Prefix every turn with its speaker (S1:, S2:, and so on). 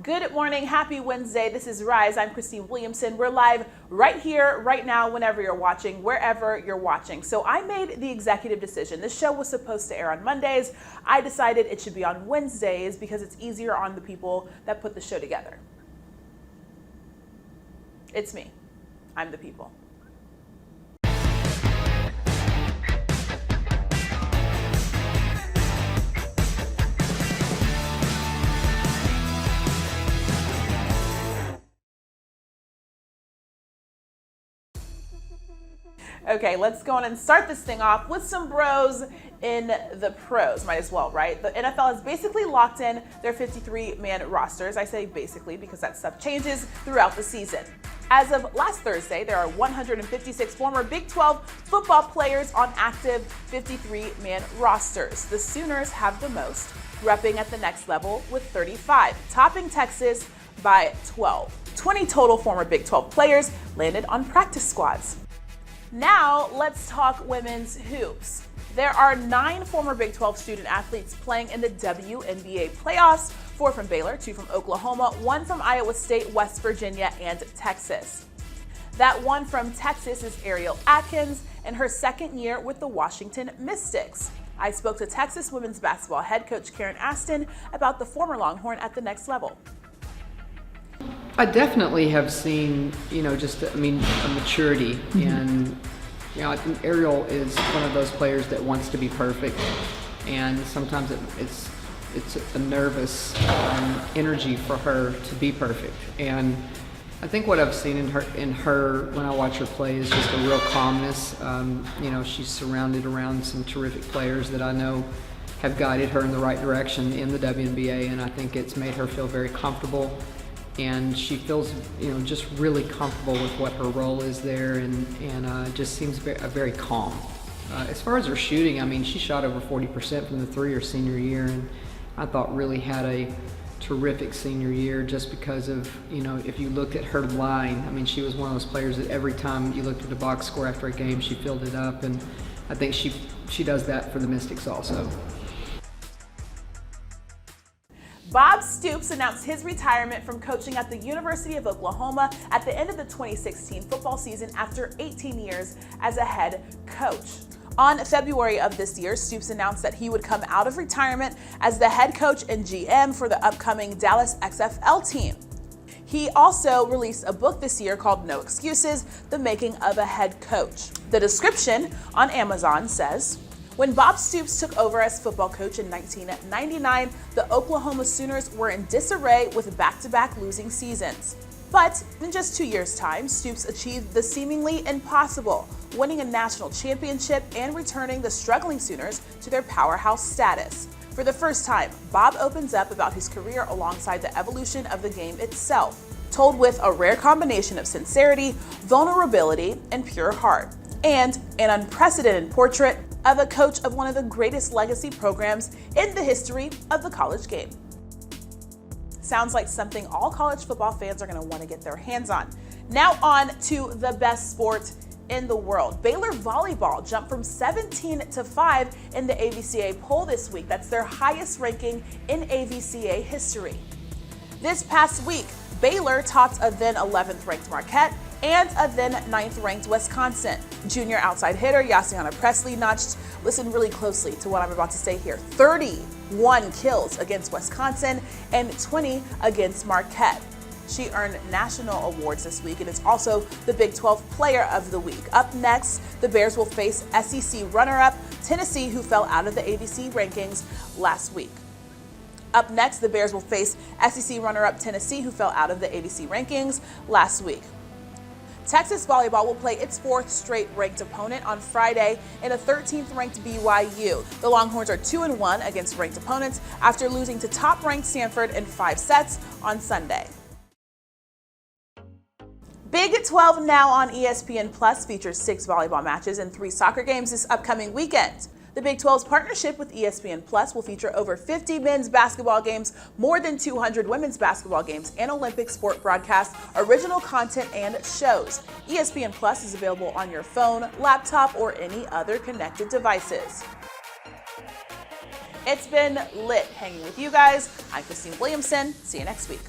S1: Good morning, happy Wednesday. This is Rise. I'm Christine Williamson. We're live right here, right now, whenever you're watching, wherever you're watching. So I made the executive decision. This show was supposed to air on Mondays. I decided it should be on Wednesdays because it's easier on the people that put the show together. It's me. I'm the people. Okay, let's go on and start this thing off with some bros in the pros. Might as well, right? The NFL has basically locked in their 53-man rosters. I say basically because that stuff changes throughout the season. As of last Thursday, there are 156 former Big 12 football players on active 53-man rosters. The Sooners have the most, repping at the next level with 35, topping Texas by 12. 20 total former Big 12 players landed on practice squads. Now, let's talk women's hoops. There are 9 former Big 12 student athletes playing in the WNBA playoffs, 4 from Baylor, 2 from Oklahoma, 1 from Iowa State, West Virginia, and Texas. That one from Texas is Ariel Atkins in her second year with the Washington Mystics. I spoke to Texas women's basketball head coach Karen Aston about the former Longhorn at the next level.
S2: I definitely have seen, a maturity, and I think Ariel is one of those players that wants to be perfect, and sometimes it's a nervous energy for her to be perfect. And I think what I've seen in her when I watch her play is just a real calmness. She's surrounded around some terrific players that I know have guided her in the right direction in the WNBA, and I think it's made her feel very comfortable. And she feels, just really comfortable with what her role is there, and just seems very calm. As far as her shooting, she shot over 40% from the three her senior year, and I thought really had a terrific senior year just because of, if you looked at her line, she was one of those players that every time you looked at the box score after a game, she filled it up, and I think she does that for the Mystics also.
S1: Bob Stoops announced his retirement from coaching at the University of Oklahoma at the end of the 2016 football season after 18 years as a head coach. On February of this year, Stoops announced that he would come out of retirement as the head coach and GM for the upcoming Dallas XFL team. He also released a book this year called No Excuses: The Making of a Head Coach. The description on Amazon says, when Bob Stoops took over as football coach in 1999, the Oklahoma Sooners were in disarray with back-to-back losing seasons. But in just 2 years' time, Stoops achieved the seemingly impossible, winning a national championship and returning the struggling Sooners to their powerhouse status. For the first time, Bob opens up about his career alongside the evolution of the game itself, told with a rare combination of sincerity, vulnerability, and pure heart, and an unprecedented portrait of a coach of one of the greatest legacy programs in the history of the college game. Sounds like something all college football fans are going to want to get their hands on. Now on to the best sport in the world. Baylor Volleyball jumped from 17 to 5 in the AVCA poll this week. That's their highest ranking in AVCA history. This past week, Baylor topped a then 11th ranked Marquette and a then 9th ranked Wisconsin. Junior outside hitter Yasiana Presley notched, listen really closely to what I'm about to say here, 31 kills against Wisconsin and 20 against Marquette. She earned national awards this week and is also the Big 12 Player of the Week. Up next, the Bears will face SEC runner-up Tennessee, who fell out of the AVC rankings last week. Up next, the Bears will face SEC runner-up Tennessee, who fell out of the AVC rankings last week. Texas volleyball will play its 4th straight ranked opponent on Friday in a 13th ranked BYU. The Longhorns are 2-1 against ranked opponents after losing to top ranked Stanford in 5 sets on Sunday. Big 12 now on ESPN Plus features 6 volleyball matches and 3 soccer games this upcoming weekend. The Big 12's partnership with ESPN Plus will feature over 50 men's basketball games, more than 200 women's basketball games, and Olympic sport broadcasts, original content, and shows. ESPN Plus is available on your phone, laptop, or any other connected devices. It's been lit hanging with you guys. I'm Christine Williamson. See you next week.